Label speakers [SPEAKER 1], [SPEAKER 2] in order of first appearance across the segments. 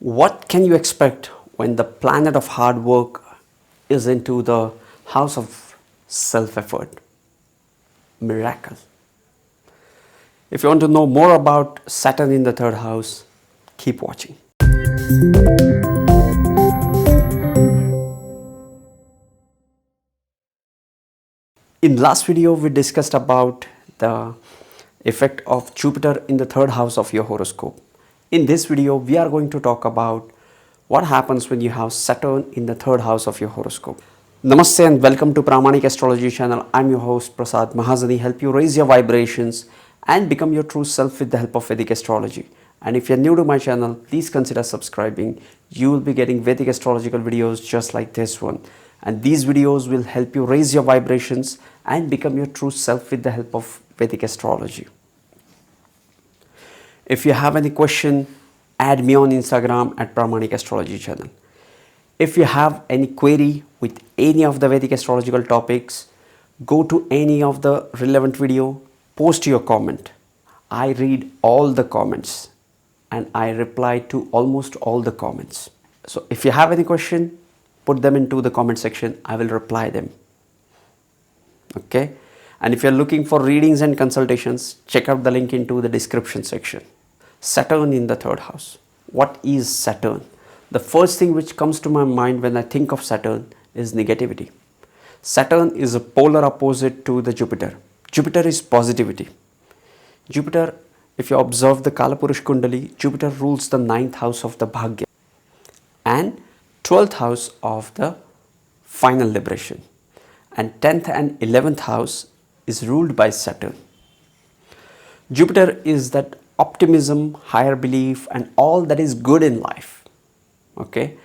[SPEAKER 1] What can you expect when the planet of hard work is into the house of self-effort? Miracle. If you want to know more about Saturn in the third house, keep watching. In last video, we discussed about the effect of Jupiter in the third house of your horoscope. In this video, we are going to talk about what happens when you have Saturn in the third house of your horoscope. Namaste and welcome to Pramanik Astrology channel. I'm your host Prasad Mahazani, help you raise your vibrations and become your true self with the help of Vedic Astrology. And if you're new to my channel, please consider subscribing. You will be getting Vedic astrological videos just like this one. And these videos will help you raise your vibrations and become your true self with the help of Vedic Astrology. If you have any question, add me on Instagram at Pramanik Astrology channel. If you have any query with any of the Vedic astrological topics, go to any of the relevant video, post your comment. I read all the comments and I reply to almost all the comments. So if you have any question, put them into the comment section. I will reply them. Okay? And if you're looking for readings and consultations, check out the link into the description section. Saturn in the third house. What is Saturn? The first thing which comes to my mind when I think of Saturn is negativity. Saturn is a polar opposite to the Jupiter. Jupiter is positivity. Jupiter, if you observe the Kalapurush Kundali, Jupiter rules the 9th house of the Bhagya and 12th house of the final liberation. And 10th and 11th house is ruled by Saturn. Jupiter is that optimism, higher belief and all that is good in life. Okay?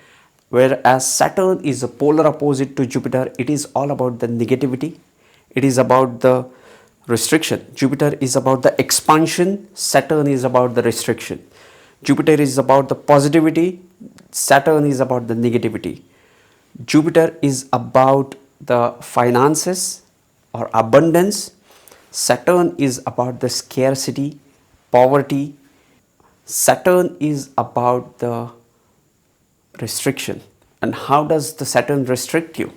[SPEAKER 1] Whereas Saturn is a polar opposite to Jupiter, it is all about the negativity. It is about the restriction. Jupiter is about the expansion, Saturn is about the restriction. Jupiter is about the positivity, Saturn is about the negativity. Jupiter is about the finances or abundance. Saturn is about the scarcity, poverty. Saturn is about the restriction. And how does the Saturn restrict you?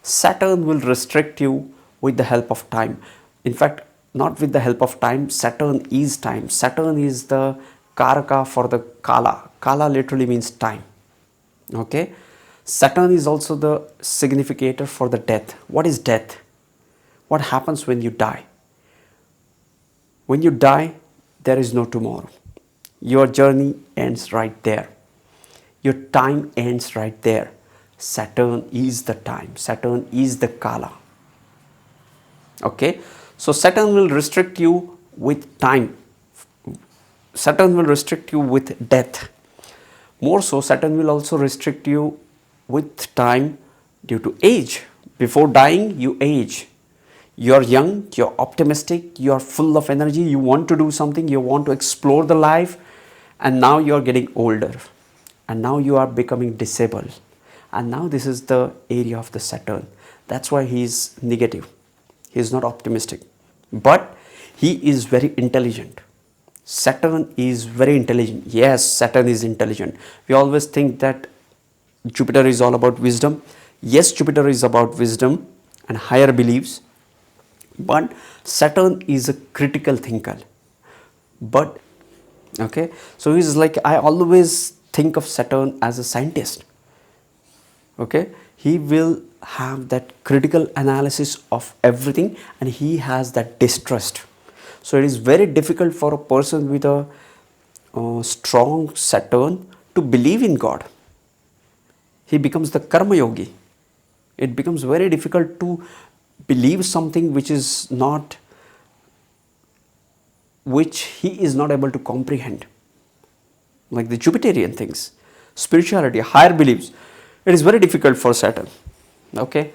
[SPEAKER 1] Saturn will restrict you with the help of time. In fact, not with the help of time, Saturn is time. Saturn is the Karaka for the Kala. Kala literally means time. Okay? Saturn is also the significator for the death. What is death? What happens when you die? When you die, there is no tomorrow. Your journey ends right there. Your time ends right there. Saturn is the time. Saturn is the Kala. Okay? So Saturn will restrict you with time. Saturn will restrict you with death. More so, Saturn will also restrict you with time due to age. Before dying, you age. You're young, you're optimistic, you're full of energy, you want to do something, you want to explore the life, and now you're getting older. And now you are becoming disabled. And now this is the area of the Saturn. That's why he is negative. He is not optimistic. But he is very intelligent. Saturn is very intelligent. Yes, Saturn is intelligent. We always think that Jupiter is all about wisdom. Yes, Jupiter is about wisdom and higher beliefs. But Saturn is a critical thinker. But, okay, so he's like, I always think of Saturn as a scientist. Okay, he will have that critical analysis of everything and he has that distrust. So it is very difficult for a person with a strong Saturn to believe in God. He becomes the karma yogi. It becomes very difficult to believe something which is not, which he is not able to comprehend. Like the Jupiterian things, spirituality, higher beliefs. It is very difficult for Saturn. Okay.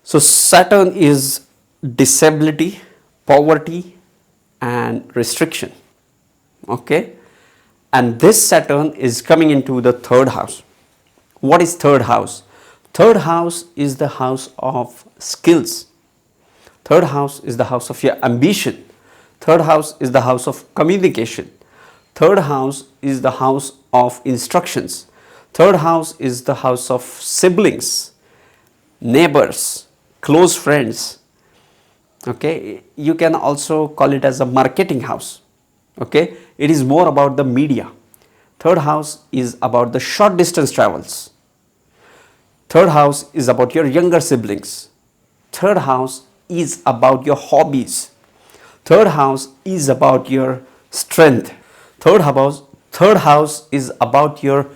[SPEAKER 1] So Saturn is disability, poverty and restriction. Okay. And this Saturn is coming into the third house. What is third house? Third house is the house of skills. Third house is the house of your ambition. Third house is the house of communication. Third house is the house of instructions. Third house is the house of siblings, neighbors, close friends. Okay, you can also call it as a marketing house. Okay, it is more about the media. Third house is about the short distance travels. Third house is about your younger siblings. Third house is about your hobbies. Third house is about your strength. Third house is about your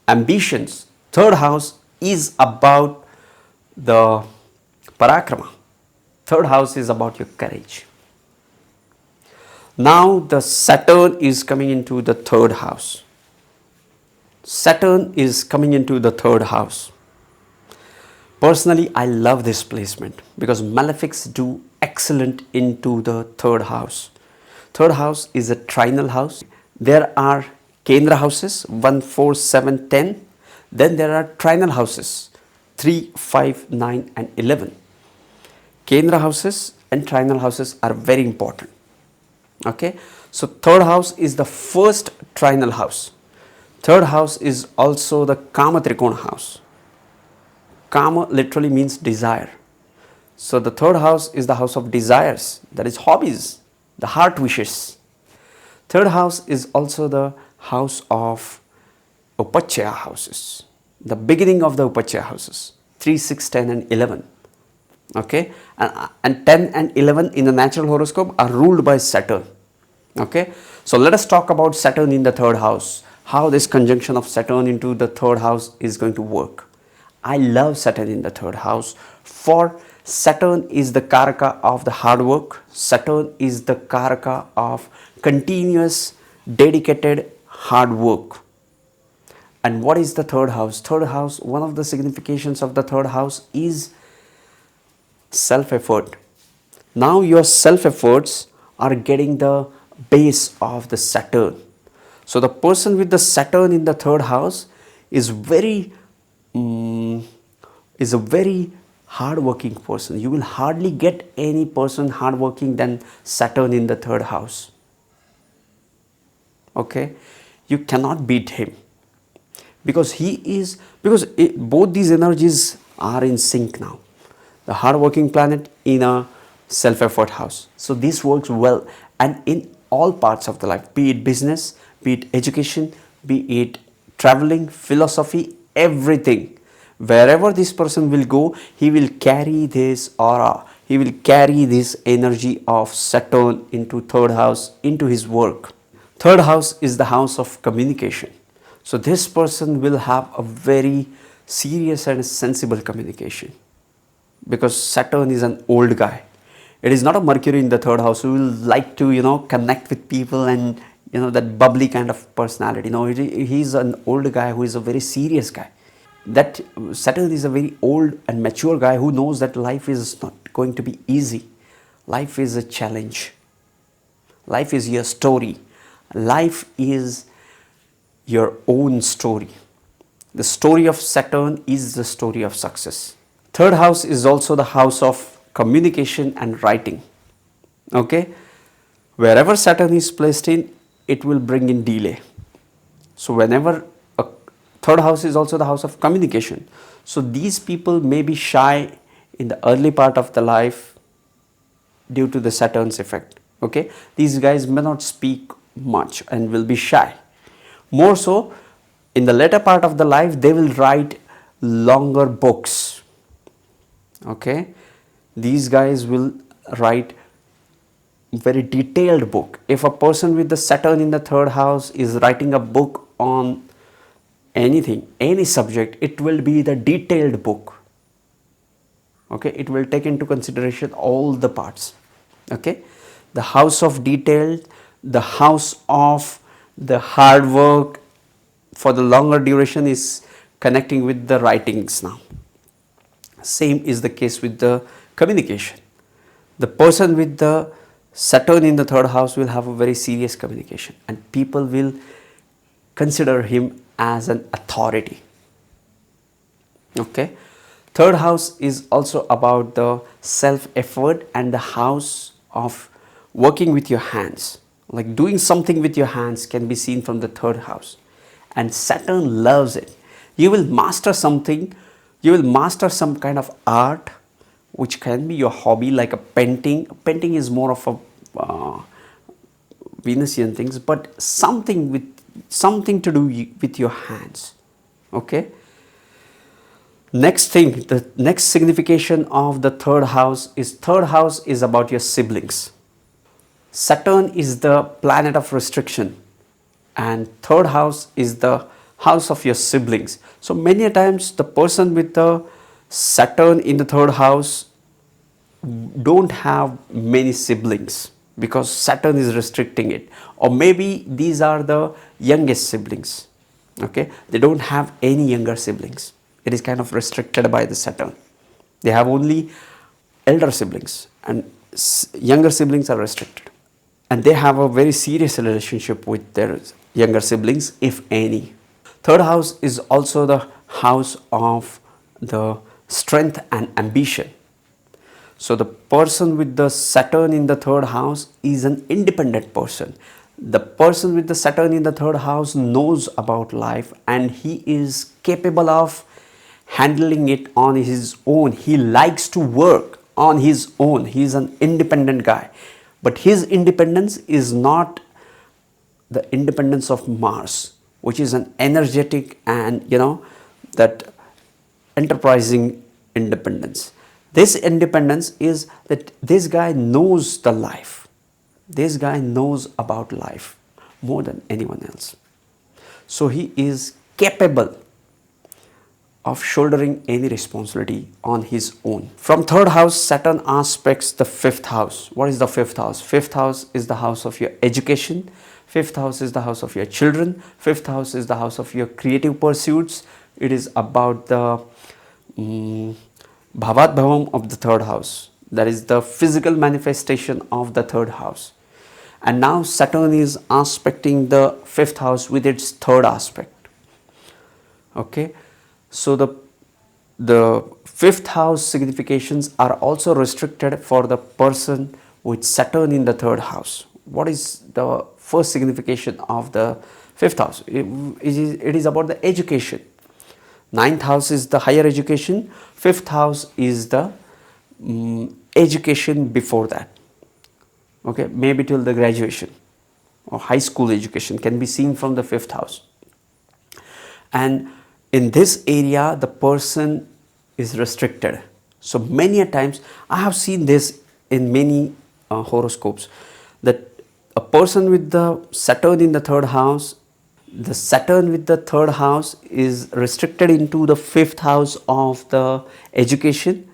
[SPEAKER 1] ambitions. Third house is about the parakrama. Third house is about your courage. Now the Saturn is coming into the third house. Saturn is coming into the third house. Personally, I love this placement because malefics do excellent into the third house. Third house is a trinal house. There are Kendra houses 1, 4, 7, 10. Then there are trinal houses 3, 5, 9 and 11. Kendra houses and trinal houses are very important. Okay, so third house is the first trinal house. Third house is also the Kama Trikona house. Kama literally means desire. So the third house is the house of desires, that is hobbies, the heart wishes. Third house is also the house of Upachaya houses, the beginning of the Upachaya houses, 3, 6, 10 and 11. Okay, and 10 and 11 in the natural horoscope are ruled by Saturn. Okay, so let us talk about Saturn in the third house, how this conjunction of Saturn into the third house is going to work. I love Saturn in the third house, for Saturn is the Karaka of the hard work. Saturn is the Karaka of continuous, dedicated hard work. And what is the third house? Third house, one of the significations of the third house is self-effort. Now your self-efforts are getting the base of the Saturn. So the person with the Saturn in the third house is a very hardworking person. You will hardly get any person hardworking than Saturn in the third house. Okay, you cannot beat him because both these energies are in sync now. The hardworking planet in a self-effort house. So this works well and in all parts of the life, be it business, be it education, be it traveling, philosophy, everything. Wherever this person will go, he will carry this aura, he will carry this energy of Saturn into third house, into his work. Third house is the house of communication. So this person will have a very serious and sensible communication, because Saturn is an old guy. It is not a Mercury in the third house who will like to, connect with people and, that bubbly kind of personality. No, he's an old guy who is a very serious guy. That Saturn is a very old and mature guy who knows that life is not going to be easy. Life is a challenge. Life is your story. Life is your own story. The story of Saturn is the story of success. Third house is also the house of communication and writing. Okay, wherever Saturn is placed in, it will bring in delay. So whenever third house is also the house of communication. So these people may be shy in the early part of the life due to the Saturn's effect. Okay, these guys may not speak much and will be shy. More so, in the later part of the life, they will write longer books. Okay, these guys will write very detailed book. If a person with the Saturn in the third house is writing a book on anything, any subject, it will be the detailed book. Okay, it will take into consideration all the parts. Okay, the house of detail, the house of the hard work for the longer duration is connecting with the writings now. Same is the case with the communication. The person with the Saturn in the third house will have a very serious communication and people will consider him as an authority. Okay, third house is also about the self-effort and the house of working with your hands. Like doing something with your hands can be seen from the third house. and Saturn loves it. You will master something, you will master some kind of art, which can be your hobby, like a painting. Painting is more of a Venusian things, but something to do with your hands. Okay. Next thing, the next signification of the third house is about your siblings. Saturn is the planet of restriction, and third house is the house of your siblings. So many times the person with the Saturn in the third house don't have many siblings because Saturn is restricting it, or maybe these are the youngest siblings. Okay, they don't have any younger siblings. It is kind of restricted by the Saturn. They have only elder siblings, and younger siblings are restricted, and they have a very serious relationship with their younger siblings, if any. Third house is also the house of the strength and ambition. So the person with the Saturn in the third house is an independent person. The person with the Saturn in the third house knows about life, and he is capable of handling it on his own. He likes to work on his own. He is an independent guy. But his independence is not the independence of Mars, which is an energetic and that enterprising independence. This independence is that this guy knows the life. This guy knows about life more than anyone else. So he is capable of shouldering any responsibility on his own. From third house, Saturn aspects the fifth house. What is the fifth house? Fifth house is the house of your education. Fifth house is the house of your children. Fifth house is the house of your creative pursuits. It is about the Bhavat Bhavam of the third house. That is the physical manifestation of the third house. And now Saturn is aspecting the fifth house with its third aspect. Okay. So the fifth house significations are also restricted for the person with Saturn in the third house. What is the first signification of the fifth house? It is about the education. Ninth house is the higher education. Fifth house is the education before that. Okay, maybe till the graduation or high school education can be seen from the fifth house. And in this area, the person is restricted. So many a times, I have seen this in many horoscopes, that a person with the Saturn in the third house, the Saturn with the third house is restricted into the fifth house of the education,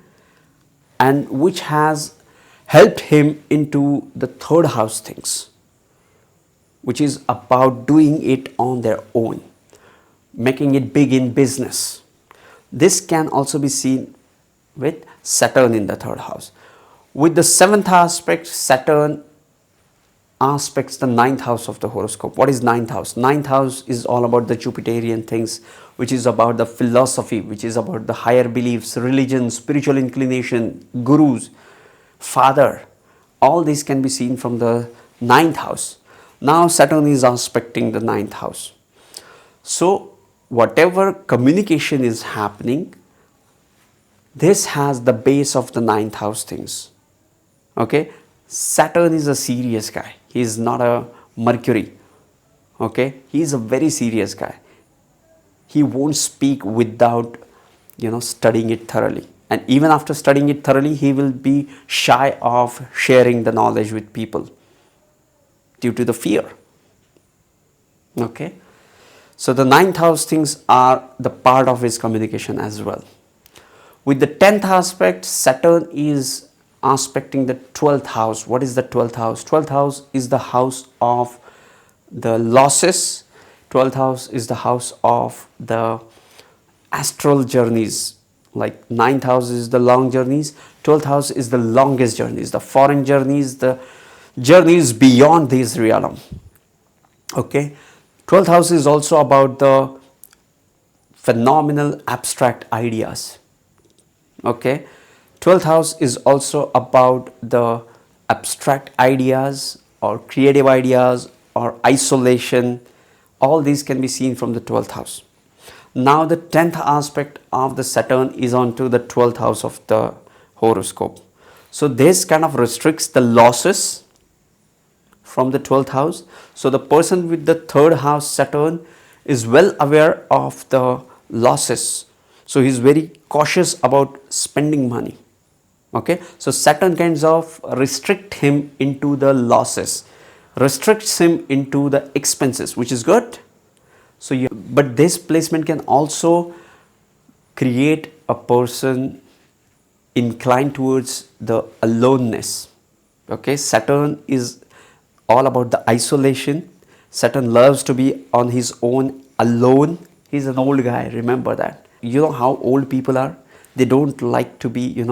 [SPEAKER 1] and which has helped him into the third house things, which is about doing it on their own, making it big in business. This can also be seen with Saturn in the third house. With the seventh aspect, Saturn aspects the ninth house of the horoscope. What is ninth house? Ninth house is all about the Jupiterian things, which is about the philosophy, which is about the higher beliefs, religion, spiritual inclination, gurus, father. All this can be seen from the ninth house. Now Saturn is aspecting the ninth house. So whatever communication is happening, this has the base of the ninth house things. Okay, Saturn is a serious guy. He is not a Mercury. Okay, he is a very serious guy. He won't speak without studying it thoroughly. And even after studying it thoroughly, he will be shy of sharing the knowledge with people due to the fear. Okay. So the ninth house things are the part of his communication as well. With the 10th aspect, Saturn is aspecting the 12th house. What is the 12th house? 12th house is the house of the losses. 12th house is the house of the astral journeys. Like 9th house is the long journeys. 12th house is the longest journeys, the foreign journeys, the journeys beyond this realm. Okay. 12th house is also about the phenomenal abstract ideas. Okay. 12th house is also about the abstract ideas or creative ideas or isolation All these can be seen from the 12th house. Now the 10th aspect of the Saturn is onto the 12th house of the horoscope. So this kind of restricts the losses from the 12th house. So the person with the 3rd house Saturn is well aware of the losses. So he's very cautious about spending money. Okay, so Saturn kinds of restrict him into the losses, restricts him into the expenses, which is good. So but this placement can also create a person inclined towards the aloneness. Okay, Saturn is all about the isolation. Saturn loves to be on his own, alone. He's an old guy, remember that. You know how old people are? They don't like to be,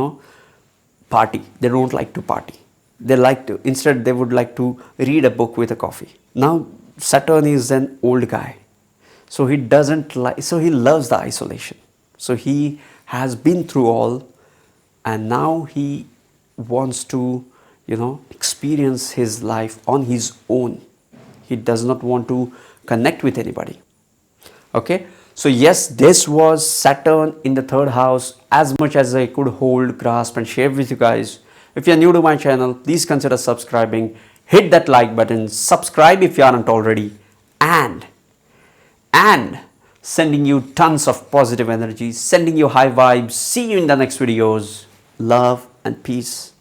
[SPEAKER 1] party. They don't like to party. They like to, instead they would like to read a book with a coffee. Now Saturn is an old guy. So he doesn't like, so he loves the isolation. So he has been through all, and now he wants to, experience his life on his own. He does not want to connect with anybody. Okay, so yes, this was Saturn in the 3rd house, as much as I could hold, grasp and share with you guys. If you are new to my channel, please consider subscribing, hit that like button, subscribe if you aren't already, and sending you tons of positive energy, sending you high vibes. See you in the next videos. Love and peace.